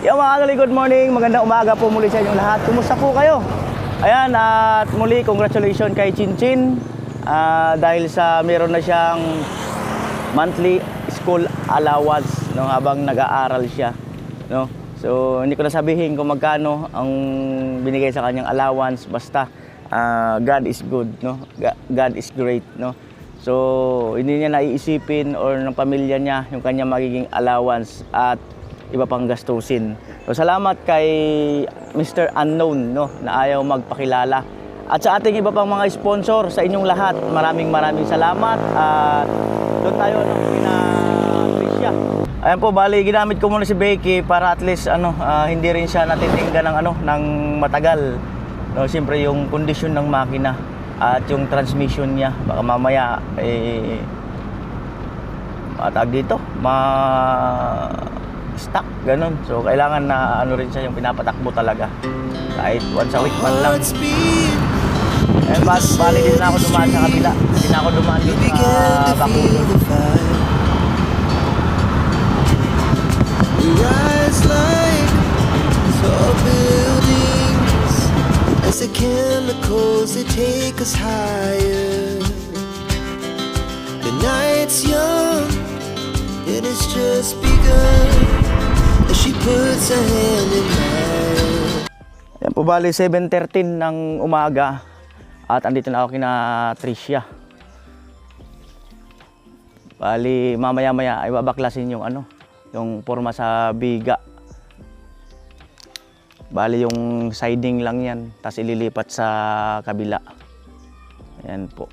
Yo mga kadoli, good morning. Magandang umaga po muli sa inyong lahat. Kumusta po kayo? Ayan, at muli congratulations kay Chinchin dahil sa meron na siyang monthly school allowance, no, habang nag-aaral siya, no. So hindi ko na sabihin kung magkano ang binigay sa kanyang allowance, basta God is good, no. God is great, no. So hindi niya naiisipin or ng pamilya niya yung kanyang magiging allowance at iba pang gastusin. So salamat kay Mr. Unknown, no, na ayaw magpakilala. At sa ating iba pang mga sponsor, sa inyong lahat, maraming salamat. At doon tayo ng pina-Tricia. Ayan po, bali ginamit ko muna si Becky para at least hindi rin siya natitingga ng matagal. No, siyempre yung kondisyon ng makina at yung transmission niya, baka mamaya matag dito, stuck, ganun. So kailangan na rin siya yung pinapatakbo talaga kahit once a week man lang. Eh bali din na ako dumaan sa kabila, hindi na ako dumaan dito sa Bacolod. Rise like tall buildings as the chemicals they take us higher. The night's young, it has just begun. She puts her hand in mine. Yan po, bali 7:13 ng umaga at andito na ako kina Tricia. Bali mamaya-maya ay babaklasin yung yung forma sa biga. Bali yung siding lang yan, tapos ililipat sa kabila. Ayan po.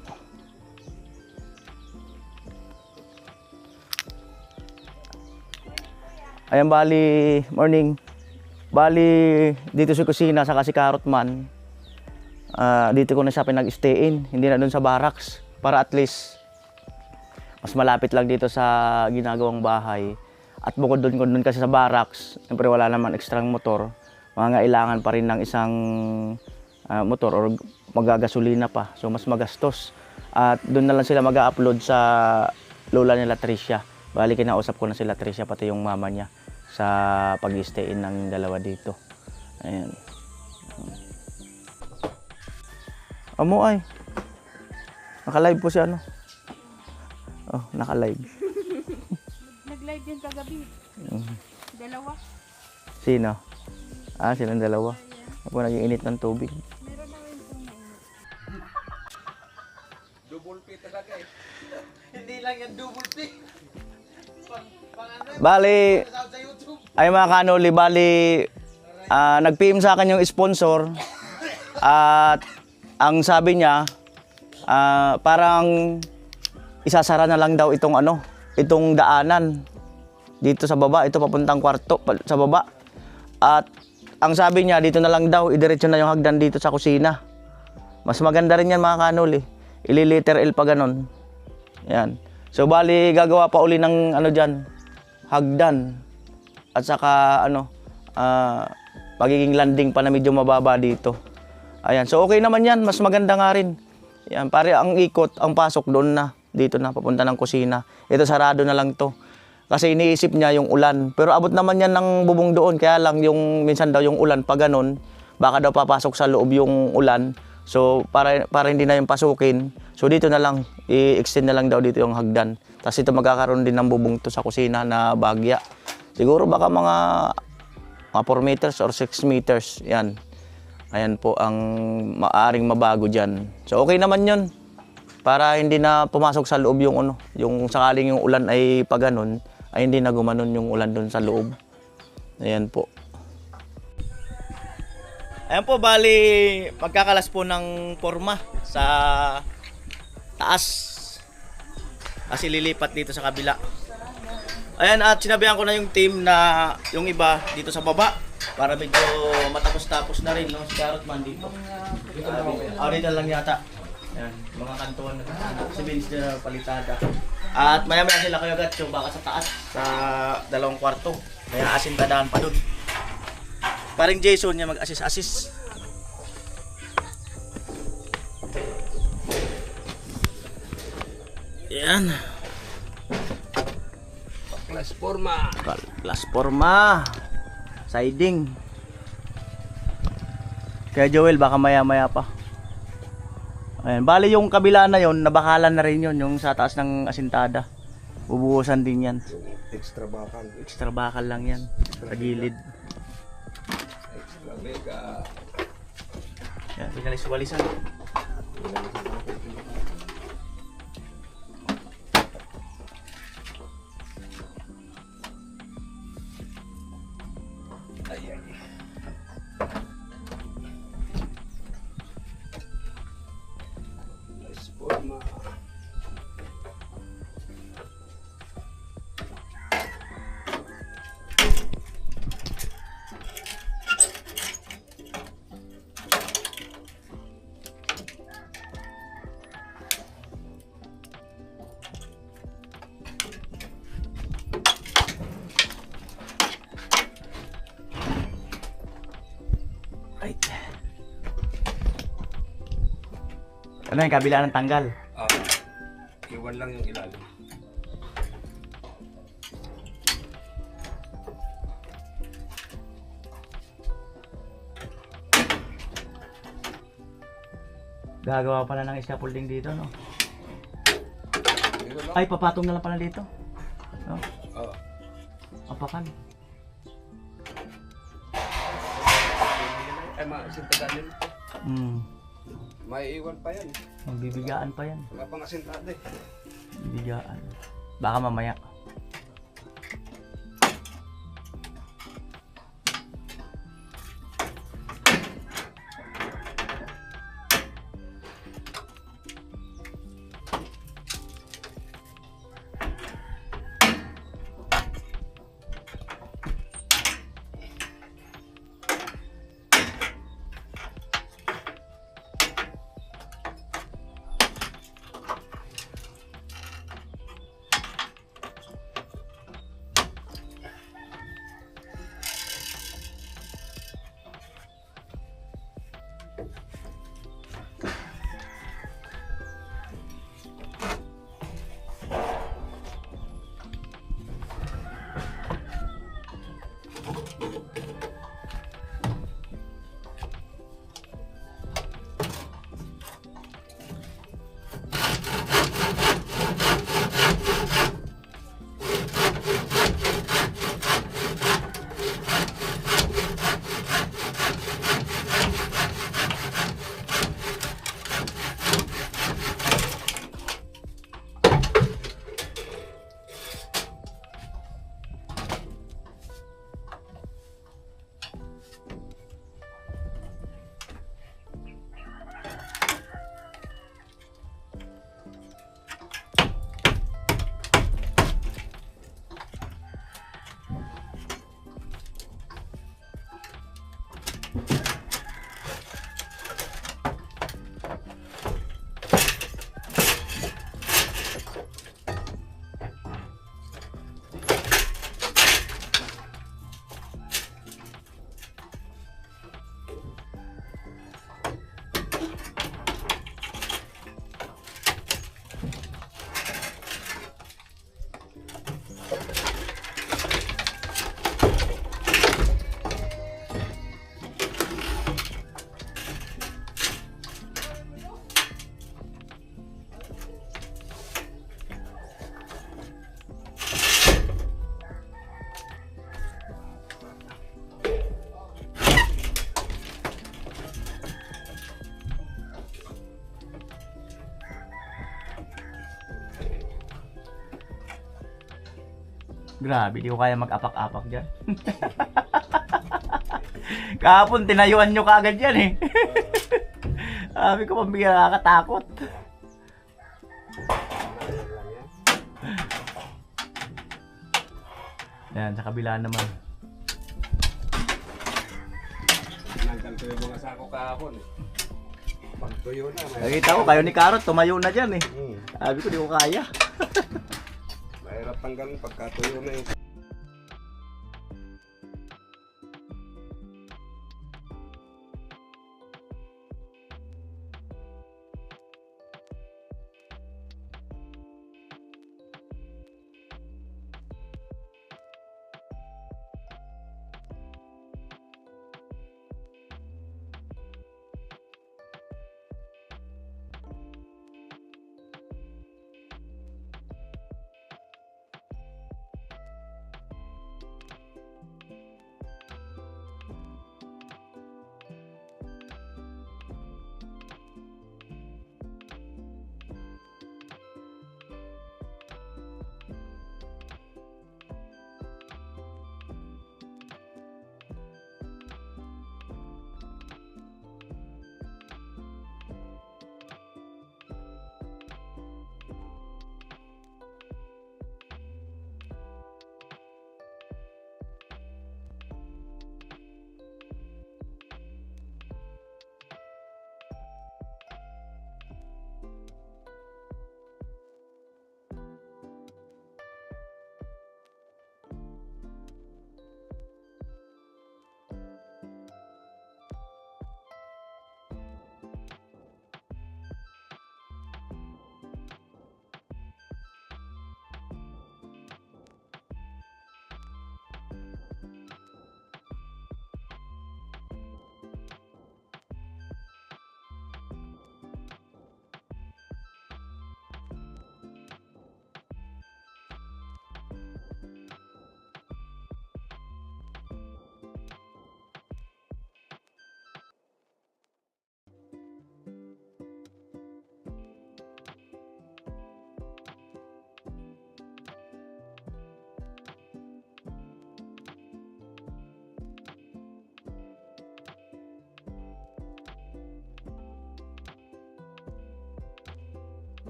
Ayan, bali, morning. Bali, dito sa kusina, sa kasi Carrotman, dito ko na siya pinag-stayin, hindi na doon sa barracks. Para at least, mas malapit lang dito sa ginagawang bahay. At bukod doon kasi sa barracks, siyempre wala naman ekstrang motor. Mangangailangan pa rin ng isang motor or magagasolina pa. So, mas magastos. At doon na lang sila mag-upload sa lola nila Tricia. Bali, kinausap ko na sila Tricia, pati yung mama niya, sa pag-i-stayin ng dalawa dito. Ayan. Amo ay. Naka-live po siya, Oh, naka-live. Nag-live yan kagabi. Dalawa. Sino? Silang dalawa. Ako nag-iinit ng tubig. Meron na rin itong Double P talaga eh. Hindi lang yan double P. Bali, ay mga kanoli, bali, nag-PM sa akin yung sponsor at ang sabi niya, parang isasara na lang daw itong daanan dito sa baba, ito papuntang kwarto sa baba. At ang sabi niya, dito na lang daw, idiretso na yung hagdan dito sa kusina. Mas maganda rin yan mga kanoli, ili-letter L pa ganon. Yan. So bali, gagawa pa uli ng dyan, hagdan. At saka magiging landing pa na medyo mababa dito. Ayan, so okay naman yan, mas maganda nga rin. Yan, pare ang ikot, ang pasok doon na, dito na, papunta ng kusina. Ito sarado na lang to. Kasi iniisip niya yung ulan. Pero abot naman yan ng bubong doon, kaya lang yung minsan daw yung ulan pa ganon, baka daw papasok sa loob yung ulan. So para hindi na yung pasukin, so dito na lang, i-extend na lang daw dito yung hagdan. Tapos ito magkakaroon din ng bubong to sa kusina na bagya. Siguro baka mga 4 meters or 6 meters. Yan. Ayan po ang maaring mabago dyan. So okay naman yun. Para hindi na pumasok sa loob yung yung sakaling yung ulan ay paganon, ay hindi na gumanon yung ulan doon sa loob. Ayan po. Ayan po, bali magkakalas po ng forma sa taas. Kasi lilipat dito sa kabila. Ayan, at sinabihan ko na yung team na yung iba dito sa baba para medyo matapos-tapos na rin, no? Si Carrotman dito. Dito lang yata. Ayan, mga kantuan na si Vince na palitada. At maya-maya sila kayo gatso baka sa taas sa 2 kwarto. Kaya asintadahan pa dun. Paring Jason niya mag-assist. Yan. Plus forma. Plus forma. siding. Kaya Joel, baka maya-maya pa. Ayan, bali yung kabila na yon, nabakalan na rin yon, yung sa taas ng asintada. Bubuhusan din yan. Extra bakal. Extra bakal lang yan, sa gilid. Extra mega. Yan, pinalis-walisan. Nice forma. Ay. Ano yung kabila ng tanggal? Iwan lang yung ilalim. Gagawa pala ng scaffolding dito, no? Ito lang. Ay, papatong na lang pala dito. No? Oo. Apakan. Ay, masintagan yun. May iwan pa yan. Magbibigaan pa yan. Wala pang asintada eh. Bibigaan. Baka mamaya. Grabe, di ko kaya mag-apak-apak dyan. Kahapon, tinayuan nyo kaagad yan eh. Sabi ko, pambigyan nakakatakot. Yan, sa kabila naman. Nanggal ko yung mga sako kahapon eh. Pagtuyo na. Nakita ko, kayo ni Karot, tumayo na dyan eh. Hmm. Sabi ko, di ko kaya. Mahirap tanggalin pagkatuyo na yung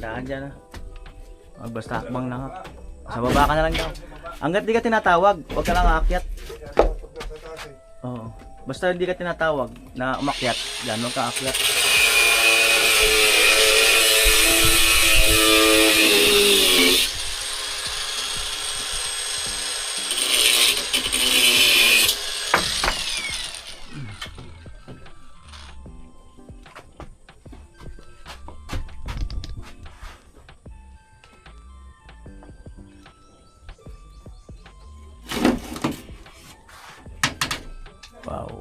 Daan dyan ah. Basta hakbang na ha. Sa baba ka na lang daw. Hanggat di ka tinatawag, huwag ka lang aakyat. Oo. Basta hindi ka tinatawag na umakyat, yan, huwag ka aakyat. Wow.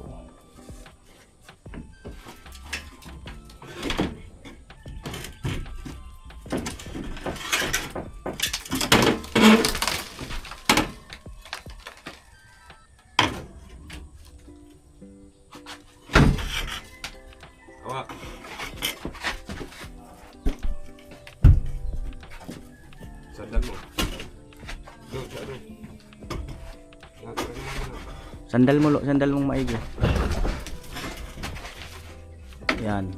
Hawak. Sandal mo. Doon, sa ano. Sandal mong maigi. Yan.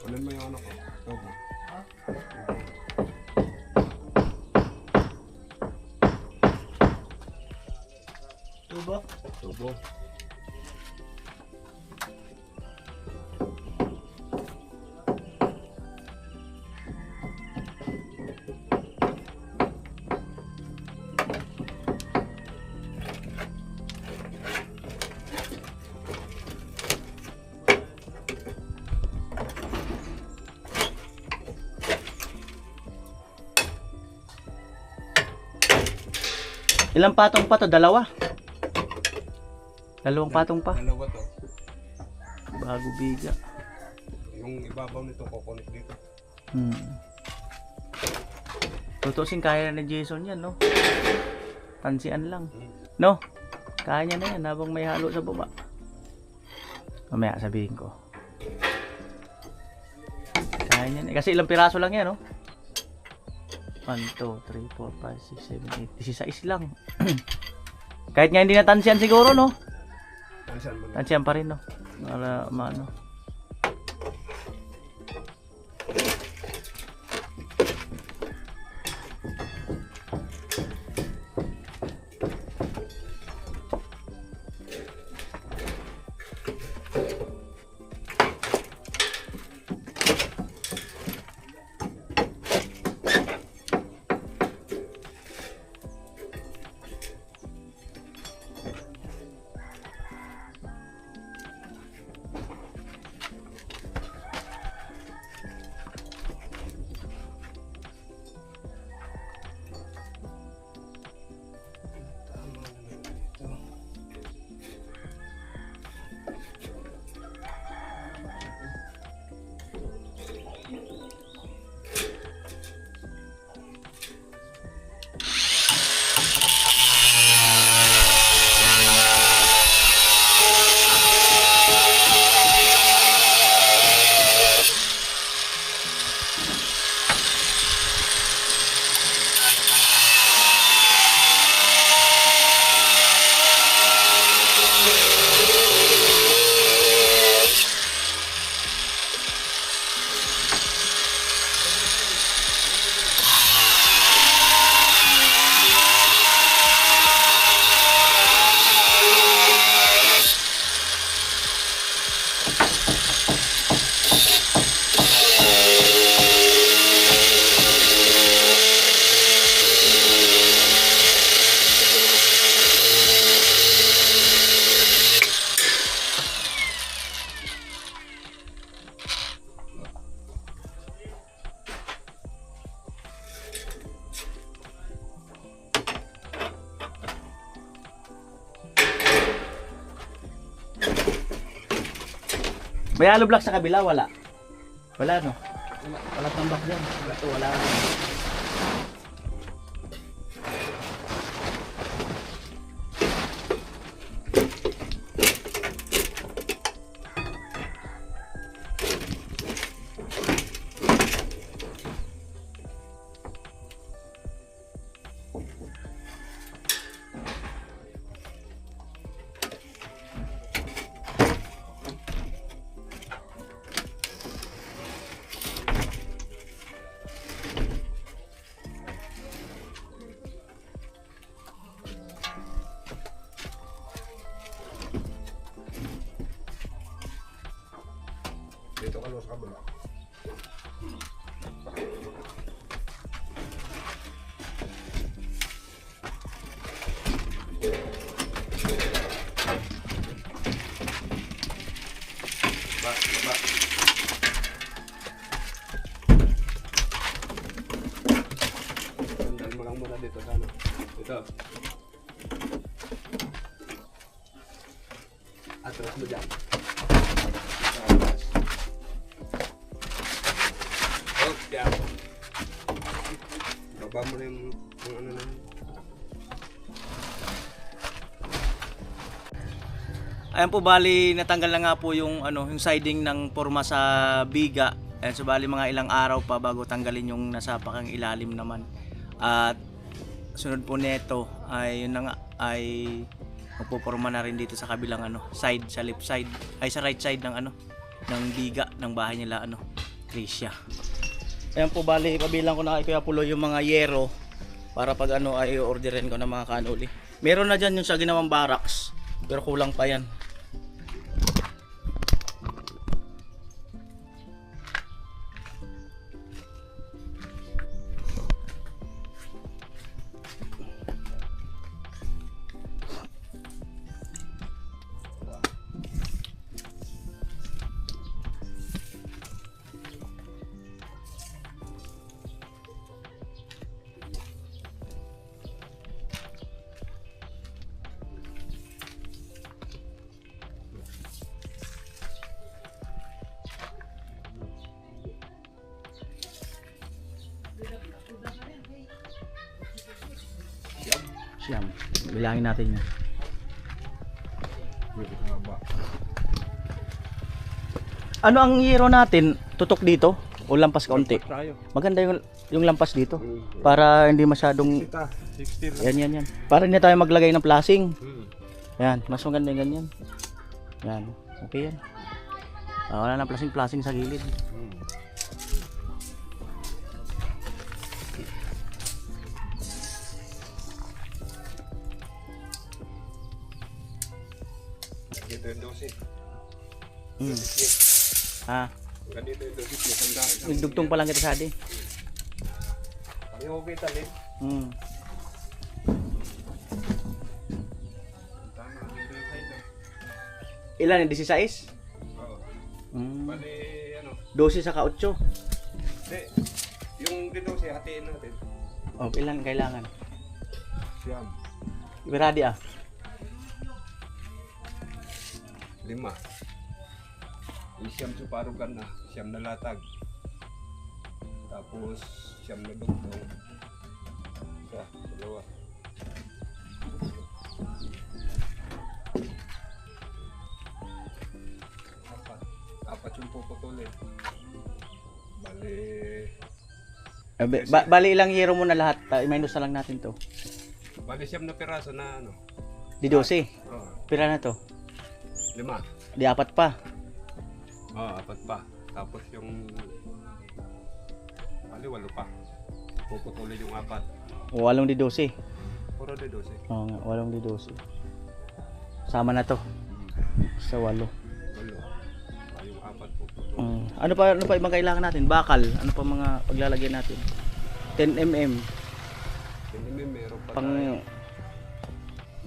Kunin mo yung ano ko. Tubo. Tubo? Tubo. Ilang patong pa to? Dalawa? Dalawang patong pa? Dalawa to. Bago biga. Yung ibabaw nito kukunik dito. Tutusin kaya na ni Jason yan, no? Tansian lang. No? Kaya niya na yan habang may halo sa baba. Mamaya sabihin ko. Kaya niya na. Kasi ilang piraso lang yan, no? 1, 2, 3, 4, 5, 6, 7, 8. 16 lang. Kahit nga hindi na tansian siguro, no? Tansian mo na. Tansian pa rin, no? Para maano. May hollow block sa kabila, wala. Wala no. Wala tambak diyan. Wala. Dito ka lang sa kabila. Baba. Sandal mo lang muna dito sa ano. Dito. Atras mo dyan. Atras. Oh, yan. Baba mo na yung ano na yun. Ayan po, bali natanggal na nga po yung yung siding ng porma sa biga. Ayan, so bali mga ilang araw pa bago tanggalin yung nasapakang ilalim naman. At sunod po nito ay yun na nga, ay magpoporma na rin dito sa kabilang side, sa left side, ay sa right side ng ng biga ng bahay nila Tricia. Ayan po, bali pabilang ko na kay Kuya Pulo yung mga yero para pag ay orderin ko ng mga kanuli. Meron na dyan yung sa ginawang barracks, pero kulang pa yan. Siyam. Bilangin natin yan. Dito sa baba. Ano ang yero natin? Tutok dito o lampas kaunti? Tayo. Maganda yung lampas dito para hindi masyadong 60 yan. Para hindi tayo maglagay ng plasing. Hmm. Yan, mas maganda yung ganyan. Yan, okay yan. Wala na plasing sa gilid. Hmm. Dito yung dosis. Ha, Ganito yung dosis. Tanda. nagdugtong pa lang kita sa adi. Pareho kita rin. Tama. Dito yung side. Ilan yung 16? Oo. Mm. Bali, 12 sa ka-8. Hindi. Yung dito siya, hatiin natin. Ilan kailangan? Siyam. Ready 5. Siyam suparugan na. Siyam na latag. Tapos, siyam na dugtong. Isa, dalawa. Apat yung puputulin. Bali ilang yero mo na lahat. Minus na lang natin to. Bali siyam na piraso na Di 12. Oo. Pira na to. 5. Di 4 pa. Oo, 4 pa. Tapos yung bali 8 pa. Puputulin yung 4. O 8 di 12. Puro de 12. Oo nga, 8 di 12. Sama na to. Sa 8. 8. Yung 4 puputulin. Ano pa ibang kailangan natin? Bakal. Ano pa mga paglalagyan natin? 10mm. Hindi meron pa Pang tayo.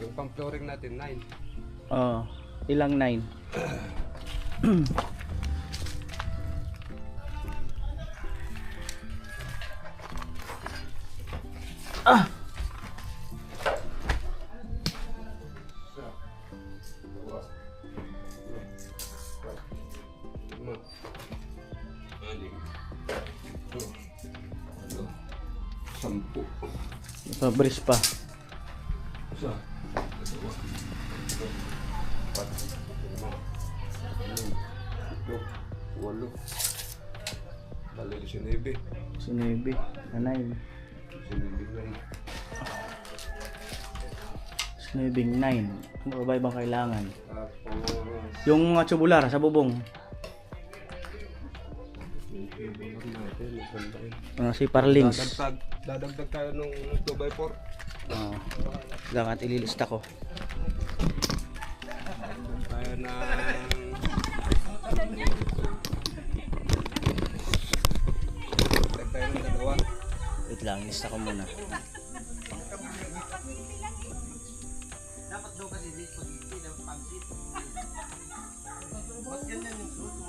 Yung pang flooring natin 9. ilang 9. 10. Pabris pa. Isa. 4, 5, 6, 8. Bali, 19. Sinabi. Nanay. 19 na rin. 9. Ano ba ibang kailangan? Tapos, Yung mga tubular sa bubong. Mga sipar links. Dadagdag tayo nung 2x4. Dapat ililista ko. Dadagdag tayo ng... Dadagdag tayo ng 2. Wait lang, ilista ko muna. Dapat daw kasi dito pag-sit ng pag-sit. Ba't ganyan yung suot?